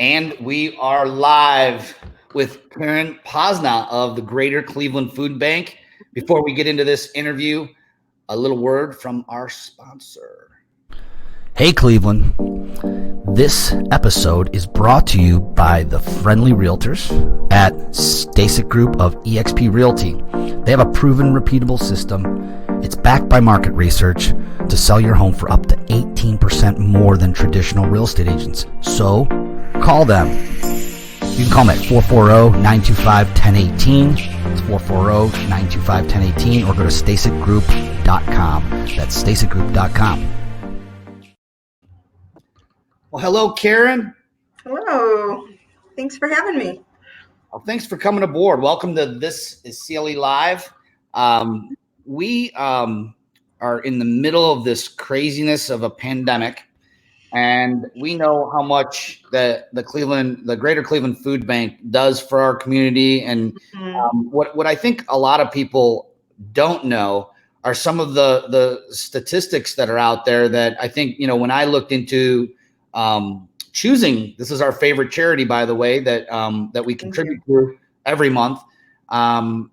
And we are live with Karen Posna of the Greater Cleveland Food Bank. Before we get into this interview, a little word from our sponsor. Hey Cleveland, this episode is brought to you by the friendly realtors at Stasic Group of eXp Realty. They have a proven, repeatable system. It's backed by market research to sell your home for up to 18% more than traditional real estate agents. So call them. You can call them at 440-925-1018. It's 440-925-1018, or go to stasicgroup.com. That's stasicgroup.com. Well, hello, Karen. Hello. Thanks for having me. Well, thanks for coming aboard. Welcome to This is CLE Live. We are in the middle of this craziness of a pandemic, and we know how much the Greater Cleveland Food Bank does for our community. And what I think a lot of people don't know are some of the statistics that are out there that I think, when I looked into choosing, this is our favorite charity, by the way, that we contribute to every month. And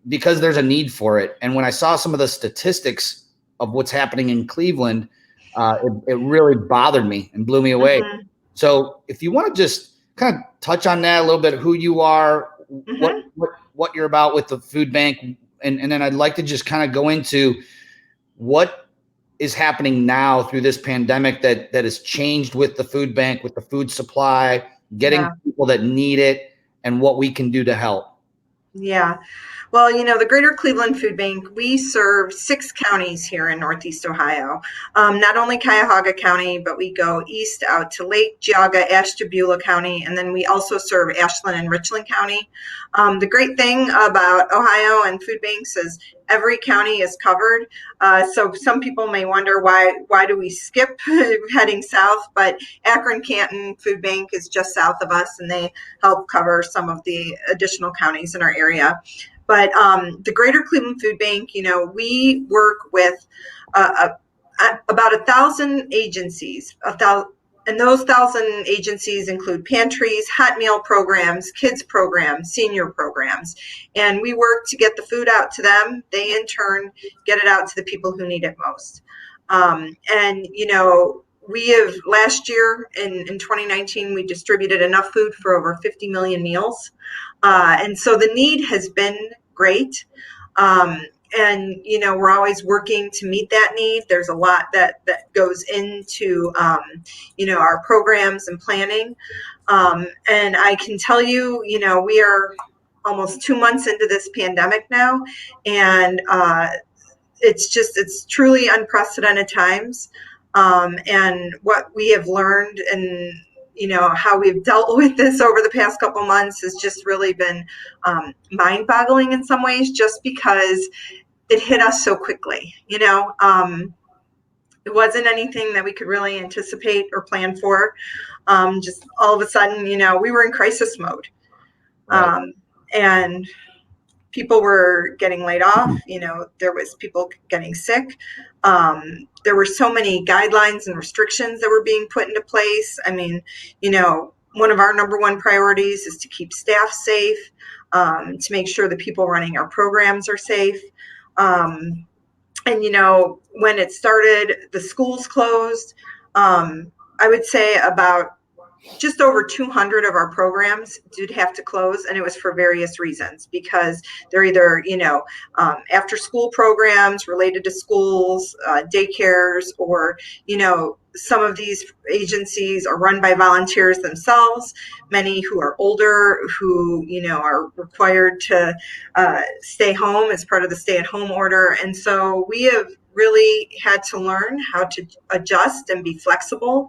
because there's a need for it. And when I saw some of the statistics of what's happening in Cleveland, it really bothered me and blew me away. So if you want to just kind of touch on that a little bit, who you are, what you're about with the food bank. And then I'd like to just kind of go into what is happening now through this pandemic that has changed with the food bank, with the food supply, getting people that need it, and what we can do to help. Yeah. Well, the Greater Cleveland Food Bank, we serve 6 counties here in Northeast Ohio. Not only Cuyahoga County, but we go east out to Lake Geauga, Ashtabula County, and then we also serve Ashland and Richland County. The great thing about Ohio and food banks is every county is covered. So some people may wonder why do we skip heading south, but Akron-Canton Food Bank is just south of us, and they help cover some of the additional counties in our area. But the Greater Cleveland Food Bank, we work with about 1,000 agencies, and those 1,000 agencies include pantries, hot meal programs, kids programs, senior programs. And we work to get the food out to them. They, in turn, get it out to the people who need it most. We have, last year in 2019, we distributed enough food for over 50 million meals. And so the need has been great. We're always working to meet that need. There's a lot that goes into, our programs and planning. And I can tell you, we are almost 2 months into this pandemic now. And it's truly unprecedented times. And what we have learned and, how we've dealt with this over the past couple months has just really been mind-boggling in some ways, just because it hit us so quickly. It wasn't anything that we could really anticipate or plan for. Just all of a sudden, we were in crisis mode. And people were getting laid off. There was people getting sick. There were so many guidelines and restrictions that were being put into place. I mean, one of our number one priorities is to keep staff safe, to make sure the people running our programs are safe. When it started, the schools closed. I would say about just over 200 of our programs did have to close, and it was for various reasons, because they're either, after school programs related to schools, daycares, or, some of these agencies are run by volunteers themselves, many who are older, who, are required to stay home as part of the stay-at-home order. And so we have really had to learn how to adjust and be flexible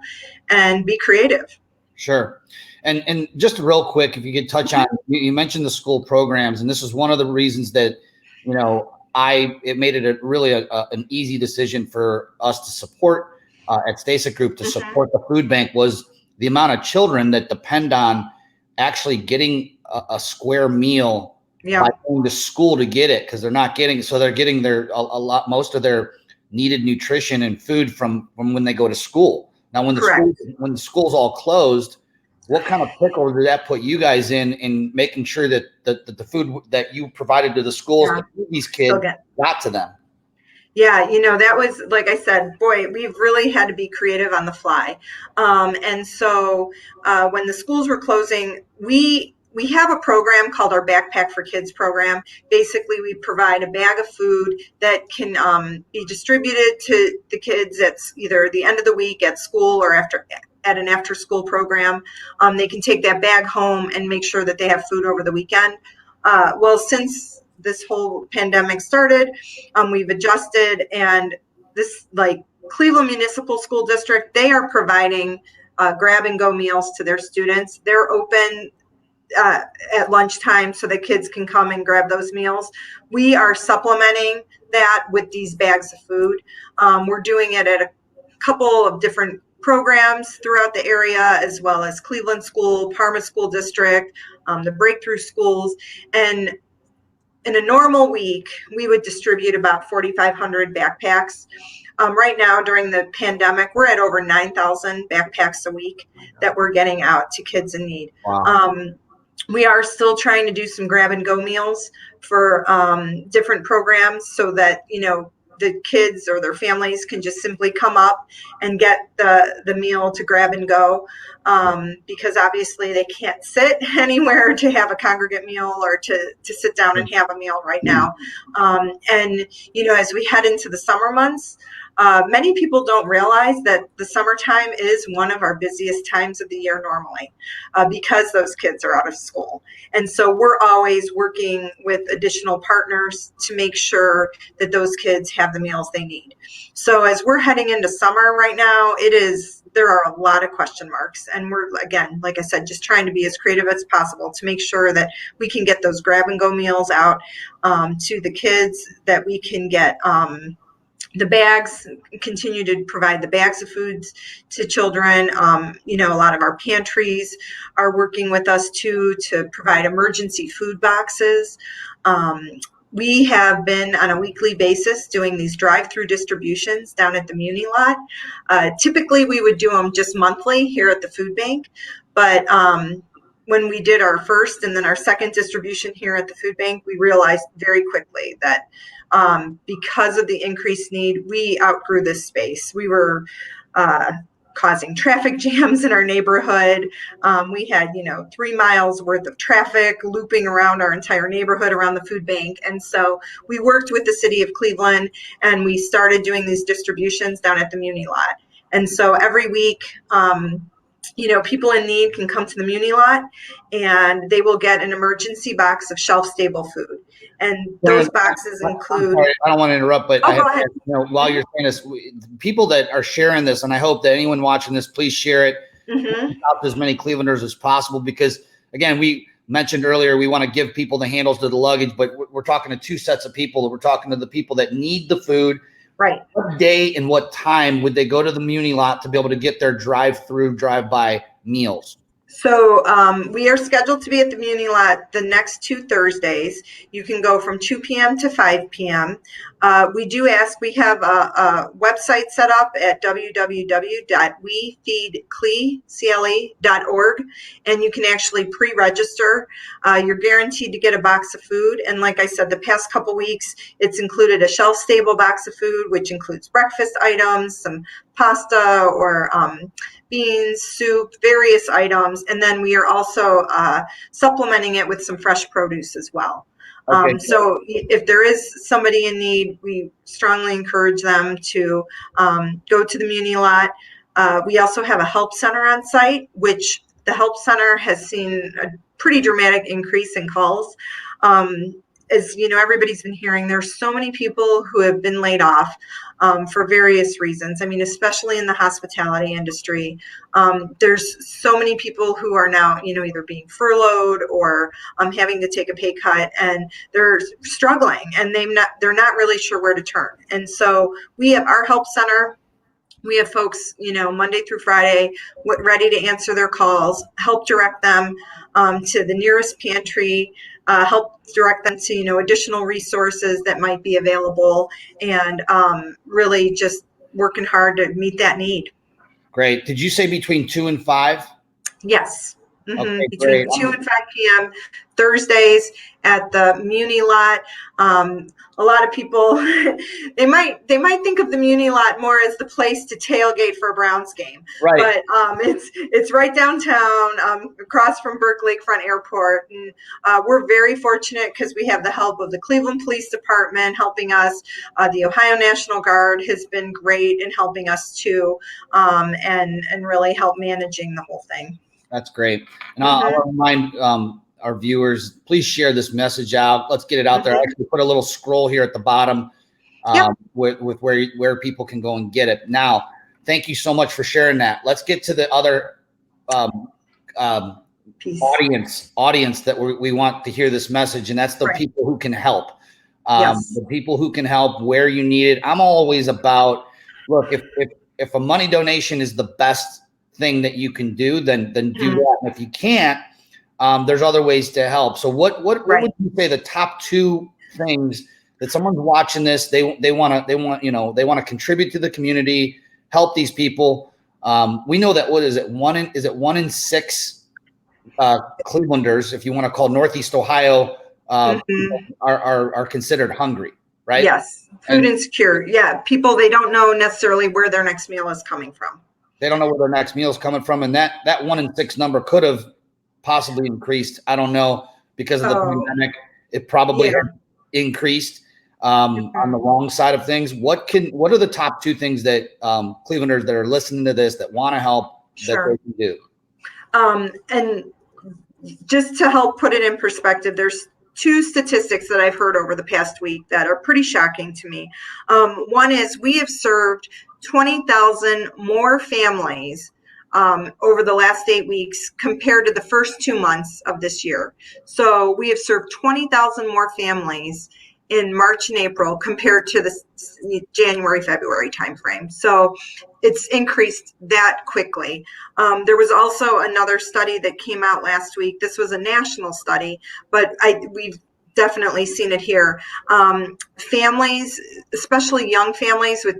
and be creative. Sure. And just real quick, if you could touch on, you mentioned the school programs, and this is one of the reasons that, it made it an easy decision for us to support at Stasic Group to support the food bank, was the amount of children that depend on actually getting a square meal by going to school to get it, because they're not getting, so they're getting most of their needed nutrition and food from when they go to school. Now, when the schools all closed, what kind of pickle did that put you guys in making sure that the food that you provided to the schools to feed these kids got to them? Yeah, that was, like I said, boy, we've really had to be creative on the fly. And so when the schools were closing, we have a program called our Backpack for Kids program. Basically, we provide a bag of food that can be distributed to the kids at either the end of the week at school or at an after-school program. They can take that bag home and make sure that they have food over the weekend. Well, since this whole pandemic started, we've adjusted, and this, like Cleveland Municipal School District, they are providing grab and go meals to their students. They're open at lunchtime so the kids can come and grab those meals. We are supplementing that with these bags of food. We're doing it at a couple of different programs throughout the area, as well as Cleveland School, Parma School District, the Breakthrough Schools. And in a normal week, we would distribute about 4,500 backpacks. Right now, during the pandemic, we're at over 9,000 backpacks a week that we're getting out to kids in need. Wow. We are still trying to do some grab and go meals for different programs so that, the kids or their families can just simply come up and get the meal to grab and go, because obviously they can't sit anywhere to have a congregate meal or to sit down and have a meal right now. And, as we head into the summer months, many people don't realize that the summertime is one of our busiest times of the year normally, because those kids are out of school. And so we're always working with additional partners to make sure that those kids have the meals they need. So as we're heading into summer right now, there are a lot of question marks. And we're, again, like I said, just trying to be as creative as possible to make sure that we can get those grab and go meals out to the kids, that we can get the bags, continue to provide the bags of foods to children. A lot of our pantries are working with us too to provide emergency food boxes. We have been on a weekly basis doing these drive-through distributions down at the Muni lot. Typically, we would do them just monthly here at the food bank, but when we did our first and then our second distribution here at the food bank, we realized very quickly that because of the increased need, we outgrew this space. We were causing traffic jams in our neighborhood. We had, 3 miles worth of traffic looping around our entire neighborhood around the food bank. And so we worked with the city of Cleveland, and we started doing these distributions down at the Muni lot. And so every week, people in need can come to the Muni lot, and they will get an emergency box of shelf-stable food. And those boxes include... Sorry, I don't want to interrupt, but go ahead. While you're saying this, people that are sharing this, and I hope that anyone watching this, please share it out to as many Clevelanders as possible, because, again, we mentioned earlier we want to give people the handles to the luggage, but we're talking to two sets of people. We're talking to the people that need the food. Right. What day and what time would they go to the Muni lot to be able to get their drive-by meals? So we are scheduled to be at the Muni lot the next 2 Thursdays. You can go from 2 p.m. to 5 p.m. We do ask, we have a website set up at www.wefeedcle.org, and you can actually pre-register. You're guaranteed to get a box of food. And like I said, the past couple weeks, it's included a shelf-stable box of food, which includes breakfast items, some pasta or beans, soup, various items. And then we are also supplementing it with some fresh produce as well. Okay. So if there is somebody in need, we strongly encourage them to go to the Muni lot. We also have a help center on site, which the help center has seen a pretty dramatic increase in calls. As everybody's been hearing, there's so many people who have been laid off for various reasons. I mean, especially in the hospitality industry, there's so many people who are now, either being furloughed or having to take a pay cut, and they're struggling, and they're not really sure where to turn. And so we have our help center. We have folks, Monday through Friday, ready to answer their calls, help direct them to the nearest pantry, help direct them to, additional resources that might be available, and really just working hard to meet that need. Great. Did you say between 2 and 5? Yes. Mm-hmm. Okay, Between great. 2 and 5 p.m. Thursdays at the Muni Lot. A lot of people they might think of the Muni Lot more as the place to tailgate for a Browns game, Right. but it's right downtown, across from Burke Lakefront Airport, and we're very fortunate because we have the help of the Cleveland Police Department helping us. The Ohio National Guard has been great in helping us too, and really help managing the whole thing. That's great. And I want to remind our viewers, please share this message out. Let's get it out there. I actually put a little scroll here at the bottom with where people can go and get it. Now, thank you so much for sharing that. Let's get to the other audience that we want to hear this message, and that's the people who can help. The people who can help where you need it. I'm always about, look, if a money donation is the best thing that you can do, then do that. And if you can't, there's other ways to help. So what would you say the top 2 things that someone's watching this, they want to contribute to the community, help these people? We know that, what is it? 1 in 6 Clevelanders, if you want to call Northeast Ohio, are considered hungry, right? Yes. Food insecure. Yeah. People, they don't know necessarily where their next meal is coming from. They don't know where their next meal is coming from. And that 1 in 6 number could have possibly increased. I don't know, because of the pandemic, it probably has increased on the wrong side of things. What are the top 2 things that Clevelanders that are listening to this that want to help that they can do? And just to help put it in perspective, there's 2 statistics that I've heard over the past week that are pretty shocking to me. One is we have served 20,000 more families over the last 8 weeks compared to the first 2 months of this year. So we have served 20,000 more families in March and April compared to the January, February timeframe. So it's increased that quickly. There was also another study that came out last week. This was a national study, but we've definitely seen it here. Families, especially young families with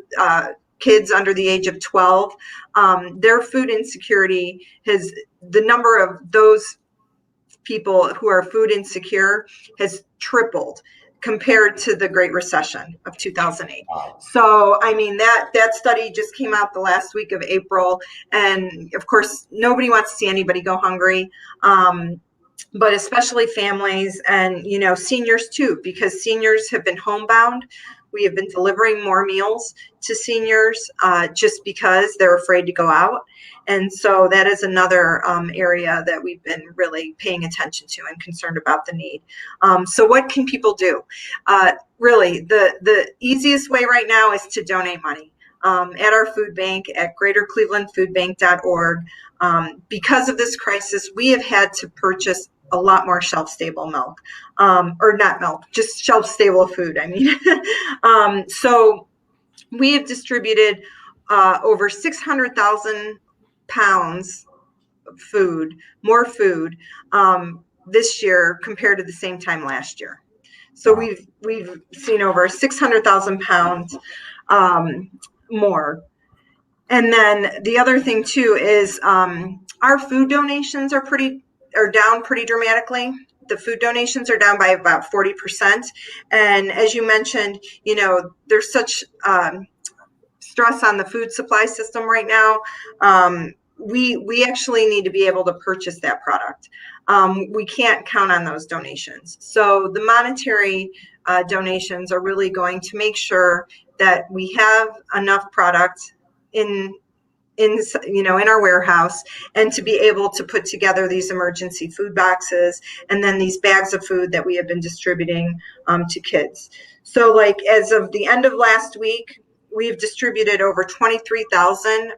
kids under the age of 12, their food insecurity the number of those people who are food insecure has tripled compared to the Great Recession of 2008. So, I mean, that study just came out the last week of April. And of course, nobody wants to see anybody go hungry. But especially families and, seniors too, because seniors have been homebound. We have been delivering more meals to seniors just because they're afraid to go out. And so that is another area that we've been really paying attention to and concerned about the need. So what can people do? Really, the easiest way right now is to donate money at our food bank at greaterclevelandfoodbank.org. Because of this crisis, we have had to purchase a lot more shelf-stable milk, or not milk, just shelf-stable food. I mean, so we have distributed over 600,000 pounds of food, more food this year compared to the same time last year. So we've seen over 600,000 pounds more. And then the other thing too is our food donations are down pretty dramatically. The food donations are down by about 40%. And as you mentioned, there's such stress on the food supply system right now. We actually need to be able to purchase that product. We can't count on those donations. So the monetary donations are really going to make sure that we have enough product in our warehouse, and to be able to put together these emergency food boxes and then these bags of food that we have been distributing to kids. So like as of the end of last week, we've distributed over 23,000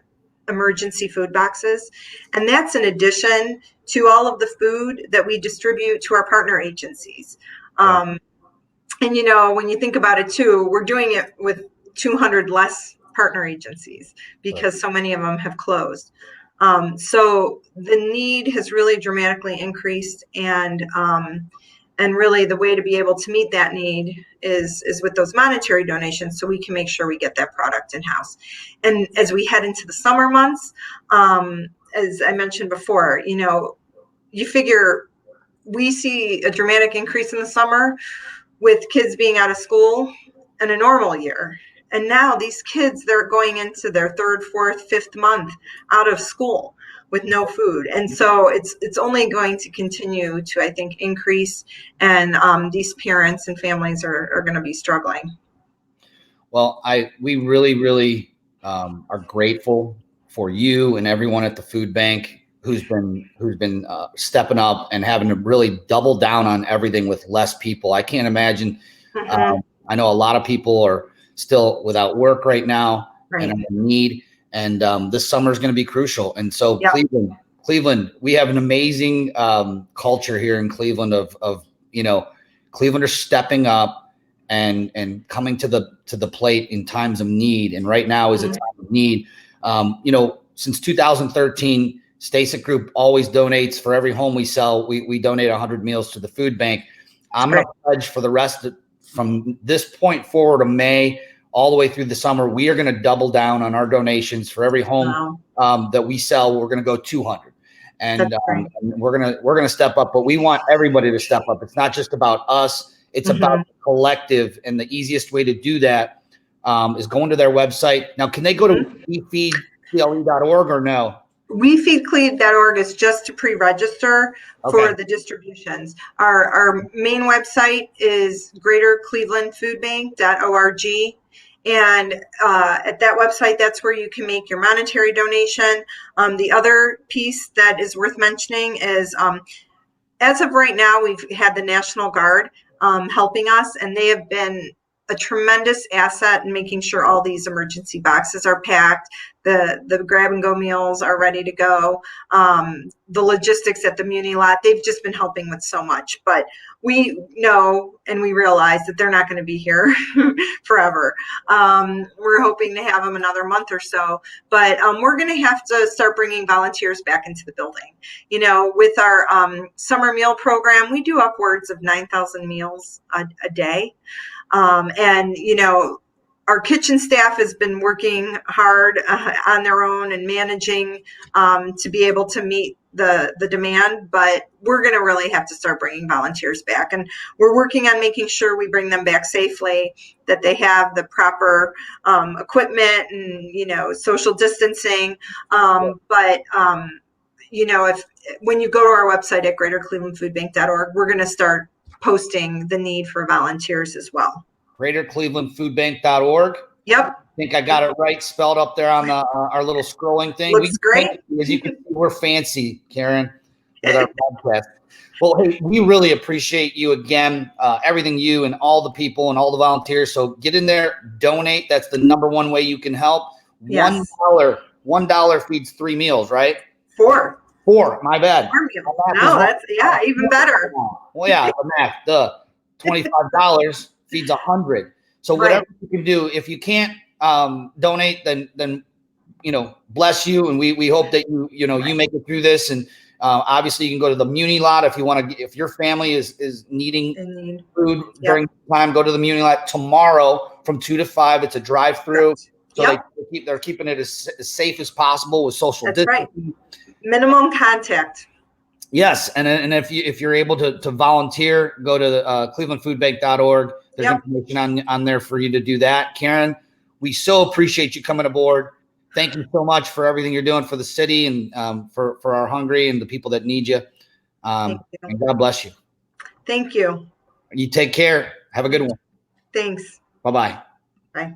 emergency food boxes. And that's in addition to all of the food that we distribute to our partner agencies. And when you think about it too, we're doing it with 200 less partner agencies because so many of them have closed. So the need has really dramatically increased, and really the way to be able to meet that need is with those monetary donations, so we can make sure we get that product in-house. And as we head into the summer months, as I mentioned before, you figure we see a dramatic increase in the summer with kids being out of school in a normal year. And now these kids, they're going into their third, fourth, fifth month out of school with no food. And so it's only going to continue to, I think, increase. And these parents and families are going to be struggling. Well, we really are grateful for you and everyone at the food bank who's been stepping up and having to really double down on everything with less people. I can't imagine. I know a lot of people are still without work right now and are in need. And this summer is going to be crucial. And so Cleveland, we have an amazing culture here in Cleveland of Clevelanders stepping up and coming to the plate in times of need. And right now is a time of need. Since 2013, Stasic Group always donates for every home we sell. We donate 100 meals to the food bank. I'm going to pledge for the rest from this point forward to May all the way through the summer. We are going to double down on our donations for every home that we sell. We're going to go 200, and we're going to step up. But we want everybody to step up. It's not just about us. It's about the collective. And the easiest way to do that is going to their website. Now, can they go to wefeedcle.org or no? WeFeedCleve.org is just to pre-register for the distributions. Our main website is greaterclevelandfoodbank.org. And at that website, that's where you can make your monetary donation. The other piece that is worth mentioning is as of right now, we've had the National Guard helping us, and they have been a tremendous asset in making sure all these emergency boxes are packed, the grab and go meals are ready to go, the logistics at the Muni lot, they've just been helping with so much. But we know and we realize that they're not going to be here forever. We're hoping to have them another month or so, but we're going to have to start bringing volunteers back into the building. With our summer meal program, we do upwards of 9,000 meals a day. Our kitchen staff has been working hard on their own and managing to be able to meet the demand, but we're going to really have to start bringing volunteers back. And we're working on making sure we bring them back safely, that they have the proper equipment and, social distancing. If when you go to our website at greaterclevelandfoodbank.org, we're going to start posting the need for volunteers as well. greaterclevelandfoodbank.org. Yep. I think I got it right, spelled up there on our little scrolling thing. Looks great. As you can see, we're fancy, Karen, with our podcast. Well, hey, we really appreciate you again, everything you and all the people and all the volunteers. So get in there, donate. That's the number one way you can help. Yes. $1 feeds 3 meals, right? 4. My bad. 4 meals. No, that's even better. Well, the math. $25 feeds 100. So whatever you can do, if you can't donate, then bless you, and we hope that you make it through this. And obviously, you can go to the Muni lot if you want to. If your family is needing food during the time, go to the Muni lot tomorrow from 2 to 5. It's a drive-through, so they're keeping it as safe as possible with social distancing. Minimum contact. Yes, and if you're able to volunteer, go to clevelandfoodbank.org. There's information on there for you to do that. Karen, we so appreciate you coming aboard. Thank you so much for everything you're doing for the city and for our hungry and the people that need you. And God bless you. Thank you. You take care. Have a good one. Thanks. Bye-bye. Bye.